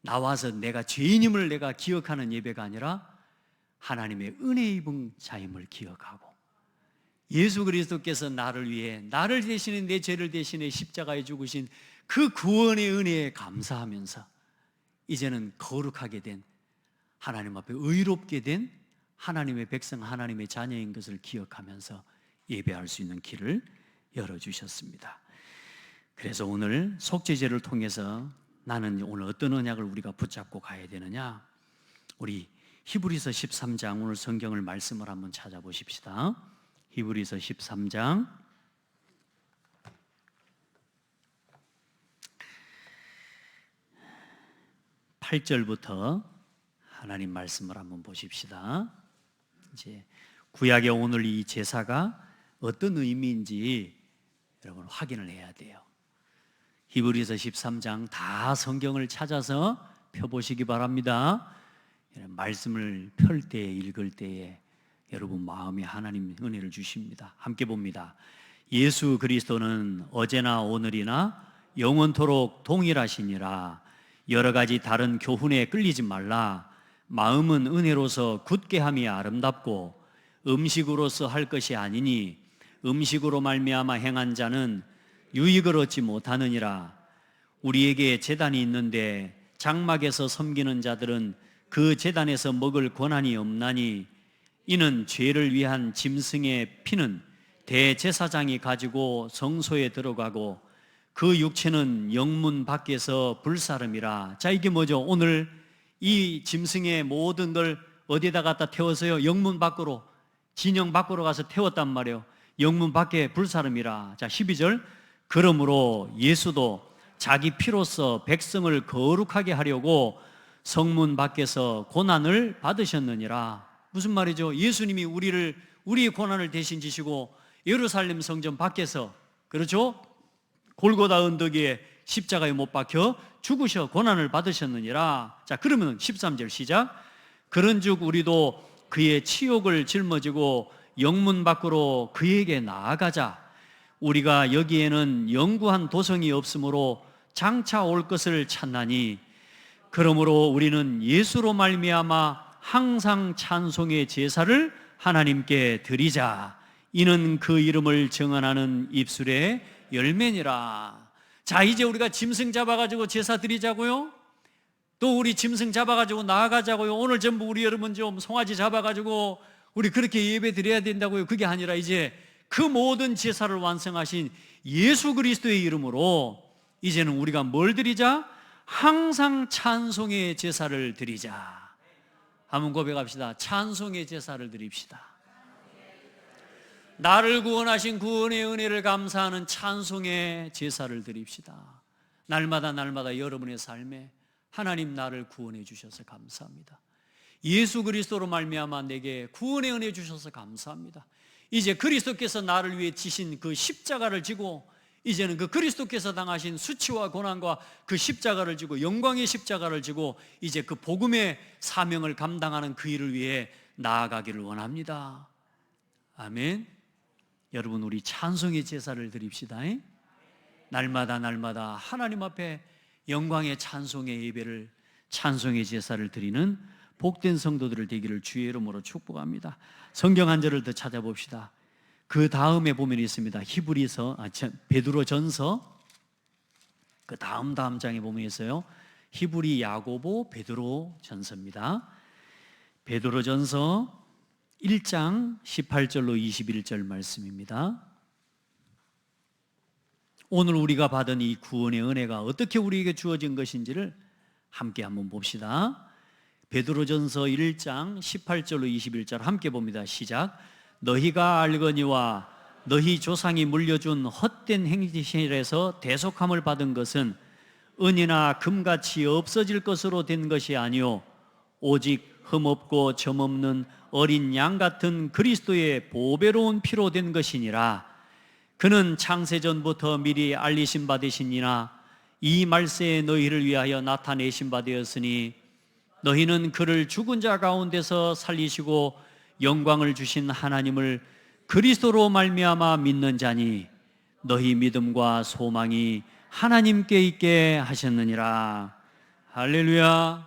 나와서 내가 죄인임을 내가 기억하는 예배가 아니라 하나님의 은혜 입은 자임을 기억하고, 예수 그리스도께서 나를 위해, 나를 대신해 내 죄를 대신해 십자가에 죽으신 그 구원의 은혜에 감사하면서 이제는 거룩하게 된, 하나님 앞에 의롭게 된 하나님의 백성, 하나님의 자녀인 것을 기억하면서 예배할 수 있는 길을 열어주셨습니다. 그래서 오늘 속죄제를 통해서 나는 오늘 어떤 언약을 우리가 붙잡고 가야 되느냐? 우리 히브리서 13장, 오늘 성경을 말씀을 한번 찾아보십시다. 히브리서 13장 8절부터 하나님 말씀을 한번 보십시다. 이제 구약의 오늘 이 제사가 어떤 의미인지 여러분 확인을 해야 돼요. 히브리서 13장 다 성경을 찾아서 펴보시기 바랍니다. 말씀을 펼 때에, 읽을 때에 여러분 마음에 하나님 은혜를 주십니다. 함께 봅니다. 예수 그리스도는 어제나 오늘이나 영원토록 동일하시니라. 여러 가지 다른 교훈에 끌리지 말라. 마음은 은혜로서 굳게함이 아름답고 음식으로서 할 것이 아니니 음식으로 말미암아 행한 자는 유익을 얻지 못하느니라. 우리에게 제단이 있는데 장막에서 섬기는 자들은 그 제단에서 먹을 권한이 없나니, 이는 죄를 위한 짐승의 피는 대제사장이 가지고 성소에 들어가고 그 육체는 영문 밖에서 불사름이라. 자, 이게 뭐죠? 오늘 이 짐승의 모든 걸 어디에다 갖다 태워서요? 영문 밖으로, 진영 밖으로 가서 태웠단 말이에요. 영문 밖에 불사름이라. 자, 12절. 그러므로 예수도 자기 피로써 백성을 거룩하게 하려고 성문 밖에서 고난을 받으셨느니라. 무슨 말이죠? 예수님이 우리의 고난을 대신 지시고 예루살렘 성전 밖에서, 그렇죠? 골고다 언덕 위에 십자가에 못 박혀 죽으셔 고난을 받으셨느니라. 자, 그러면 13절 시작. 그런즉 우리도 그의 치욕을 짊어지고 영문 밖으로 그에게 나아가자. 우리가 여기에는 영구한 도성이 없으므로 장차 올 것을 찾나니, 그러므로 우리는 예수로 말미암아 항상 찬송의 제사를 하나님께 드리자. 이는 그 이름을 정언하는 입술의 열매니라. 자, 이제 우리가 짐승 잡아가지고 제사 드리자고요? 또 우리 짐승 잡아가지고 나아가자고요? 오늘 전부 우리 여러분 좀 송아지 잡아가지고 우리 그렇게 예배 드려야 된다고요? 그게 아니라 이제 그 모든 제사를 완성하신 예수 그리스도의 이름으로 이제는 우리가 뭘 드리자? 항상 찬송의 제사를 드리자. 한번 고백합시다. 찬송의 제사를 드립시다. 나를 구원하신 구원의 은혜를 감사하는 찬송의 제사를 드립시다. 날마다 여러분의 삶에 하나님 나를 구원해 주셔서 감사합니다. 예수 그리스도로 말미암아 내게 구원의 은혜 주셔서 감사합니다. 이제 그리스도께서 나를 위해 지신 그 십자가를 지고 이제는 그 그리스도께서 당하신 수치와 고난과 그 십자가를 지고 영광의 십자가를 지고 이제 그 복음의 사명을 감당하는 그 일을 위해 나아가기를 원합니다. 아멘. 여러분, 우리 찬송의 제사를 드립시다. 날마다 날마다 하나님 앞에 영광의 찬송의 예배를, 찬송의 제사를 드리는 복된 성도들을 되기를 주의 이름으로 축복합니다. 성경 한 절을 더 찾아봅시다. 그 다음에 보면 있습니다. 베드로전서 그 다음 장에 보면 있어요. 히브리, 야고보, 베드로전서입니다. 베드로전서 1장 18절로 21절 말씀입니다. 오늘 우리가 받은 이 구원의 은혜가 어떻게 우리에게 주어진 것인지를 함께 한번 봅시다. 베드로전서 1장 18절로 21절 함께 봅니다. 시작. 너희가 알거니와 너희 조상이 물려준 헛된 행실에서 대속함을 받은 것은 은이나 금같이 없어질 것으로 된 것이 아니요 오직 흠없고 점없는 어린 양 같은 그리스도의 보배로운 피로 된 것이니라. 그는 창세전부터 미리 알리신 바 되시니나 이 말세에 너희를 위하여 나타내신 바 되었으니 너희는 그를 죽은 자 가운데서 살리시고 영광을 주신 하나님을 그리스도로 말미암아 믿는 자니 너희 믿음과 소망이 하나님께 있게 하셨느니라. 할렐루야.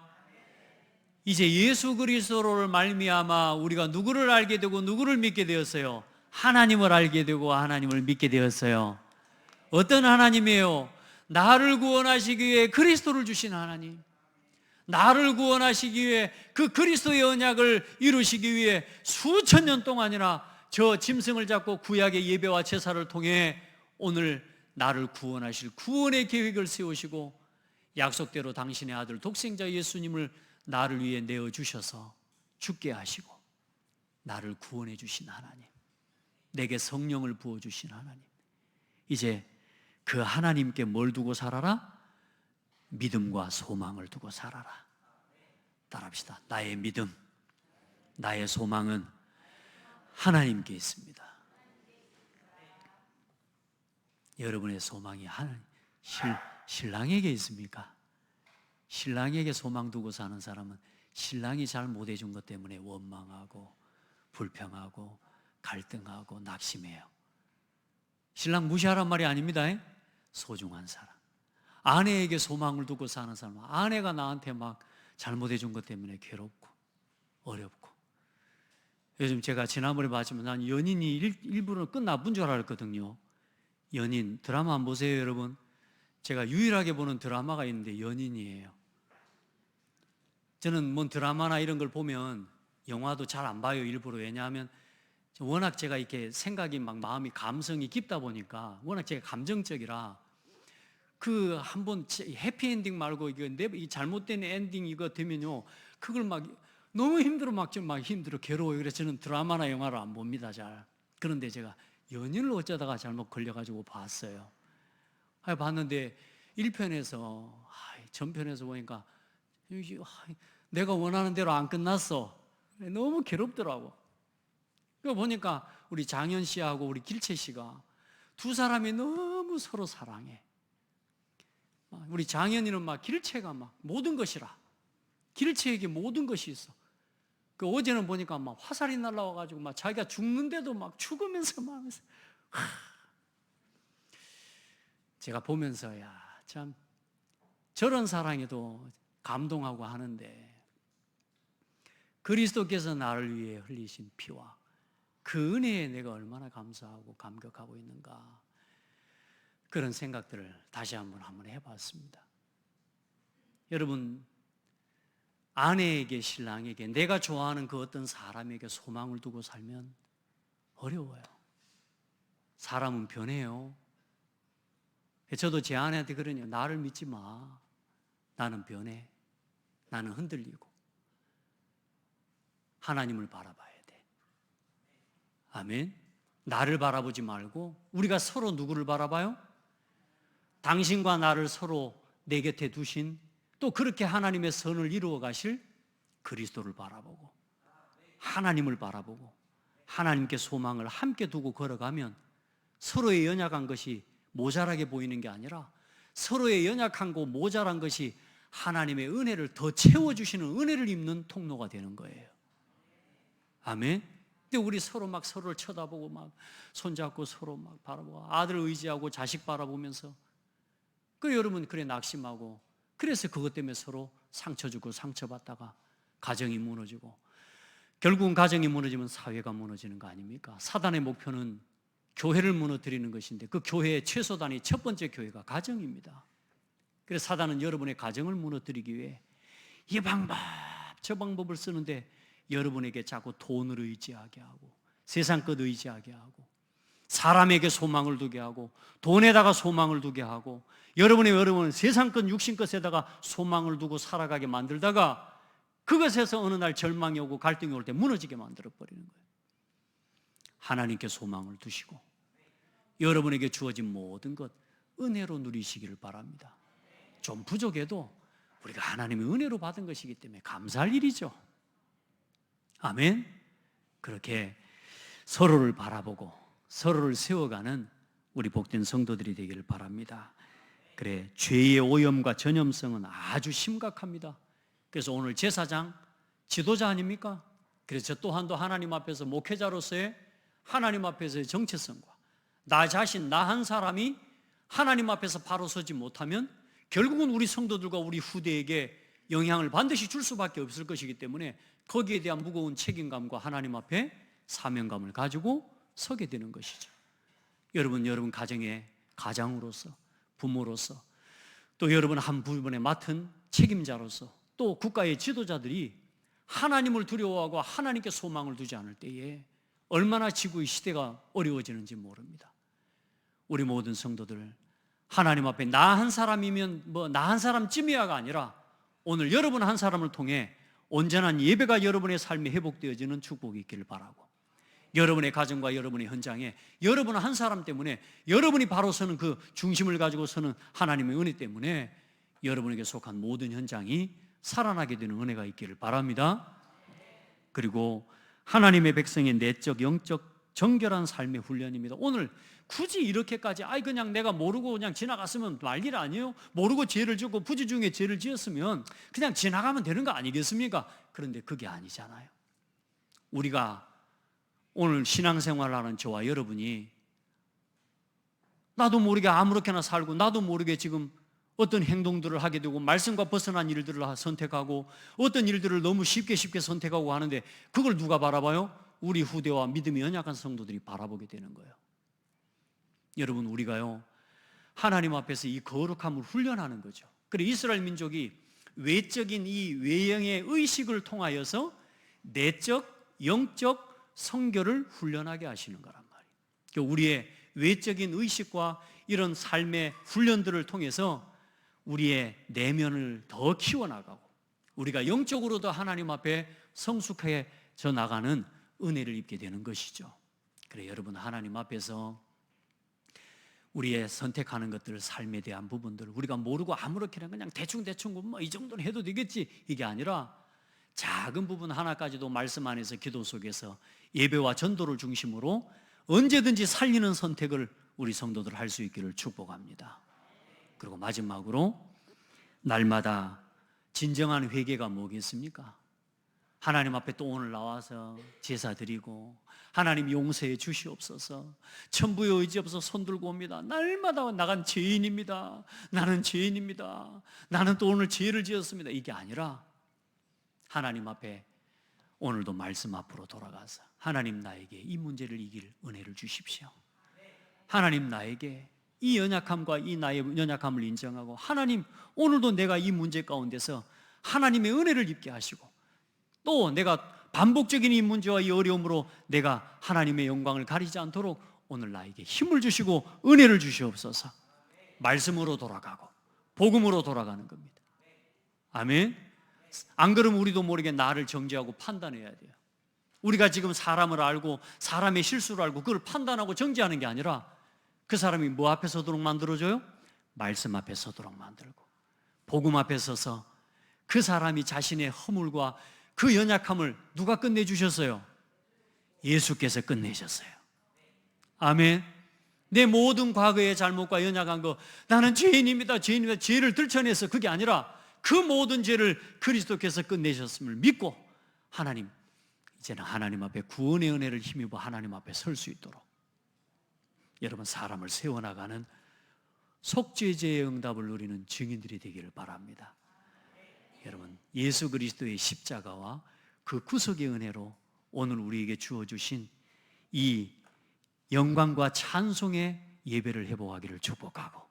이제 예수 그리스도를 말미암아 우리가 누구를 알게 되고 누구를 믿게 되었어요? 하나님을 알게 되고 하나님을 믿게 되었어요. 어떤 하나님이에요? 나를 구원하시기 위해 그리스도를 주신 하나님, 나를 구원하시기 위해 그 그리스도의 언약을 이루시기 위해 수천 년 동안이나 저 짐승을 잡고 구약의 예배와 제사를 통해 오늘 나를 구원하실 구원의 계획을 세우시고 약속대로 당신의 아들 독생자 예수님을 나를 위해 내어주셔서 죽게 하시고 나를 구원해 주신 하나님, 내게 성령을 부어주신 하나님, 이제 그 하나님께 뭘 두고 살아라? 믿음과 소망을 두고 살아라. 따라합시다. 나의 믿음, 나의 소망은 하나님께 있습니다. 여러분의 소망이 신랑에게 있습니까? 신랑에게 소망 두고 사는 사람은 신랑이 잘 못해준 것 때문에 원망하고 불평하고 갈등하고 낙심해요. 신랑 무시하란 말이 아닙니다. 소중한 사람, 아내에게 소망을 두고 사는 사람은 아내가 나한테 막 잘못해준 것 때문에 괴롭고 어렵고. 요즘 제가 지난번에 봤지만 난 연인이 일부러 끝 나쁜 줄 알았거든요. 연인 드라마 안 보세요, 여러분? 제가 유일하게 보는 드라마가 있는데 연인이에요. 저는 뭐 드라마나 이런 걸 보면 영화도 잘 안 봐요, 일부러. 왜냐하면 워낙 제가 이렇게 생각이 막 마음이 감성이 깊다 보니까 워낙 제가 감정적이라 그 한번 해피엔딩 말고 이 잘못된 엔딩 이거 되면요 그걸 막 너무 힘들어 막 힘들어 괴로워요. 그래서 저는 드라마나 영화를 안 봅니다, 잘. 그런데 제가 연인을 어쩌다가 잘못 걸려가지고 봤어요. 봤는데 1편에서 전편에서 보니까 내가 원하는 대로 안 끝났어. 너무 괴롭더라고. 그거 보니까 우리 장현 씨하고 우리 길채 씨가 두 사람이 너무 서로 사랑해. 우리 장현이는 막 길채가 막 모든 것이라. 길채에게 모든 것이 있어. 그 어제는 보니까 막 화살이 날라와가지고 막 자기가 죽는데도 막 죽으면서 막 하면서. 제가 보면서 참 저런 사랑에도 감동하고 하는데 그리스도께서 나를 위해 흘리신 피와 그 은혜에 내가 얼마나 감사하고 감격하고 있는가, 그런 생각들을 다시 한번 해봤습니다. 여러분, 아내에게, 신랑에게, 내가 좋아하는 그 어떤 사람에게 소망을 두고 살면 어려워요. 사람은 변해요. 저도 제 아내한테 그러냐, 나를 믿지 마. 나는 변해. 나는 흔들리고. 하나님을 바라봐야 돼. 아멘. 나를 바라보지 말고 우리가 서로 누구를 바라봐요? 당신과 나를 서로 내 곁에 두신, 또 그렇게 하나님의 선을 이루어 가실 그리스도를 바라보고 하나님을 바라보고 하나님께 소망을 함께 두고 걸어가면 서로의 연약한 것이 모자라게 보이는 게 아니라 서로의 연약한 거 모자란 것이 하나님의 은혜를 더 채워주시는 은혜를 입는 통로가 되는 거예요. 아멘. 근데 우리 서로 막 서로를 쳐다보고 막 손잡고 서로 막 바라보고 아들 의지하고 자식 바라보면서 여러분 그래 낙심하고 그래서 그것 때문에 서로 상처 주고 상처받다가 가정이 무너지고 결국은 가정이 무너지면 사회가 무너지는 거 아닙니까? 사단의 목표는 교회를 무너뜨리는 것인데 그 교회의 최소단위 첫 번째 교회가 가정입니다. 그래서 사단은 여러분의 가정을 무너뜨리기 위해 이 방법 저 방법을 쓰는데 여러분에게 자꾸 돈을 의지하게 하고 세상 것 의지하게 하고 사람에게 소망을 두게 하고 돈에다가 소망을 두게 하고 여러분은 세상 것 육신 것에다가 소망을 두고 살아가게 만들다가 그것에서 어느 날 절망이 오고 갈등이 올 때 무너지게 만들어 버리는 거예요. 하나님께 소망을 두시고 여러분에게 주어진 모든 것 은혜로 누리시기를 바랍니다. 좀 부족해도 우리가 하나님의 은혜로 받은 것이기 때문에 감사할 일이죠. 아멘. 그렇게 서로를 바라보고 서로를 세워가는 우리 복된 성도들이 되기를 바랍니다. 그래, 죄의 오염과 전염성은 아주 심각합니다. 그래서 오늘 제사장 지도자 아닙니까? 그래서 저 또한도 하나님 앞에서 목회자로서의 하나님 앞에서의 정체성과 나 자신, 나 한 사람이 하나님 앞에서 바로 서지 못하면 결국은 우리 성도들과 우리 후대에게 영향을 반드시 줄 수밖에 없을 것이기 때문에 거기에 대한 무거운 책임감과 하나님 앞에 사명감을 가지고 서게 되는 것이죠. 여러분 가정의 가장으로서, 부모로서, 또 여러분 한 부분에 맡은 책임자로서, 또 국가의 지도자들이 하나님을 두려워하고 하나님께 소망을 두지 않을 때에 얼마나 지구의 시대가 어려워지는지 모릅니다. 우리 모든 성도들 하나님 앞에 나 한 사람이면 나 한 사람쯤이야가 아니라 오늘 여러분 한 사람을 통해 온전한 예배가 여러분의 삶에 회복되어지는 축복이 있기를 바라고, 여러분의 가정과 여러분의 현장에 여러분 한 사람 때문에 여러분이 바로 서는 그 중심을 가지고 서는 하나님의 은혜 때문에 여러분에게 속한 모든 현장이 살아나게 되는 은혜가 있기를 바랍니다. 그리고 하나님의 백성의 내적 영적 정결한 삶의 훈련입니다. 오늘 굳이 이렇게까지 그냥 내가 모르고 그냥 지나갔으면 말일 아니에요? 모르고 죄를 짓고 부지 중에 죄를 지었으면 그냥 지나가면 되는 거 아니겠습니까? 그런데 그게 아니잖아요. 우리가 오늘 신앙생활하는 저와 여러분이 나도 모르게 아무렇게나 살고 나도 모르게 지금 어떤 행동들을 하게 되고 말씀과 벗어난 일들을 선택하고 어떤 일들을 너무 쉽게 선택하고 하는데 그걸 누가 바라봐요? 우리 후대와 믿음이 연약한 성도들이 바라보게 되는 거예요. 여러분, 우리가요 하나님 앞에서 이 거룩함을 훈련하는 거죠. 그리고 이스라엘 민족이 외적인 이 외형의 의식을 통하여서 내적, 영적 성결을 훈련하게 하시는 거란 말이에요. 그러니까 우리의 외적인 의식과 이런 삶의 훈련들을 통해서 우리의 내면을 더 키워나가고 우리가 영적으로도 하나님 앞에 성숙해져 나가는 은혜를 입게 되는 것이죠. 그래, 여러분 하나님 앞에서 우리의 선택하는 것들, 삶에 대한 부분들 우리가 모르고 아무렇게나 그냥 대충 이 정도는 해도 되겠지 이게 아니라 작은 부분 하나까지도 말씀 안에서 기도 속에서 예배와 전도를 중심으로 언제든지 살리는 선택을 우리 성도들 할 수 있기를 축복합니다. 그리고 마지막으로 날마다 진정한 회개가 뭐겠습니까? 하나님 앞에 또 오늘 나와서 제사 드리고 하나님 용서해 주시옵소서, 천부의 의지 없어서 손 들고 옵니다. 날마다 나간 죄인입니다. 나는 죄인입니다. 나는 또 오늘 죄를 지었습니다. 이게 아니라 하나님 앞에 오늘도 말씀 앞으로 돌아가서 하나님 나에게 이 문제를 이길 은혜를 주십시오. 하나님 나에게 이 연약함과 이 나의 연약함을 인정하고 하나님 오늘도 내가 이 문제 가운데서 하나님의 은혜를 입게 하시고 또 내가 반복적인 이 문제와 이 어려움으로 내가 하나님의 영광을 가리지 않도록 오늘 나에게 힘을 주시고 은혜를 주시옵소서. 말씀으로 돌아가고 복음으로 돌아가는 겁니다. 아멘. 안 그러면 우리도 모르게 나를 정죄하고 판단해야 돼요. 우리가 지금 사람을 알고 사람의 실수를 알고 그걸 판단하고 정죄하는 게 아니라 그 사람이 뭐 앞에 서도록 만들어줘요? 말씀 앞에 서도록 만들고 복음 앞에 서서 그 사람이 자신의 허물과 그 연약함을 누가 끝내주셨어요? 예수께서 끝내셨어요. 아멘. 내 모든 과거의 잘못과 연약한 거, 나는 죄인입니다, 죄인입니다, 죄를 들춰내서 그게 아니라 그 모든 죄를 그리스도께서 끝내셨음을 믿고 하나님, 이제는 하나님 앞에 구원의 은혜를 힘입어 하나님 앞에 설 수 있도록 여러분, 사람을 세워나가는 속죄제의 응답을 누리는 증인들이 되기를 바랍니다. 여러분, 예수 그리스도의 십자가와 그 구속의 은혜로 오늘 우리에게 주어주신 이 영광과 찬송의 예배를 회복하기를 축복하고,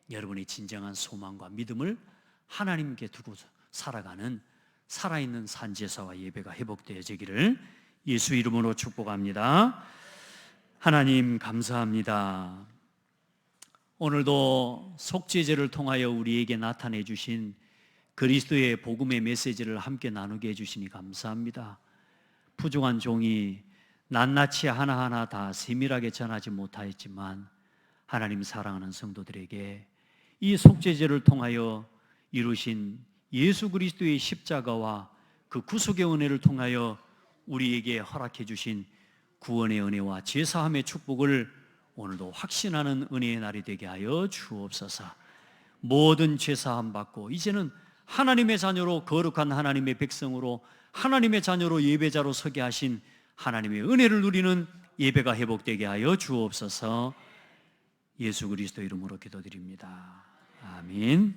여러분의 진정한 소망과 믿음을 하나님께 두고 살아가는 살아있는 산제사와 예배가 회복되어지기를 예수 이름으로 축복합니다. 하나님 감사합니다. 오늘도 속죄제를 통하여 우리에게 나타내 주신 그리스도의 복음의 메시지를 함께 나누게 해주시니 감사합니다. 부족한 종이 낱낱이 하나하나 다 세밀하게 전하지 못하였지만 하나님 사랑하는 성도들에게 이 속죄제를 통하여 이루신 예수 그리스도의 십자가와 그 구속의 은혜를 통하여 우리에게 허락해 주신 구원의 은혜와 제사함의 축복을 오늘도 확신하는 은혜의 날이 되게 하여 주옵소서. 모든 제사함 받고 이제는 하나님의 자녀로, 거룩한 하나님의 백성으로, 하나님의 자녀로 예배자로 서게 하신 하나님의 은혜를 누리는 예배가 회복되게 하여 주옵소서. 예수 그리스도 이름으로 기도드립니다. 아멘.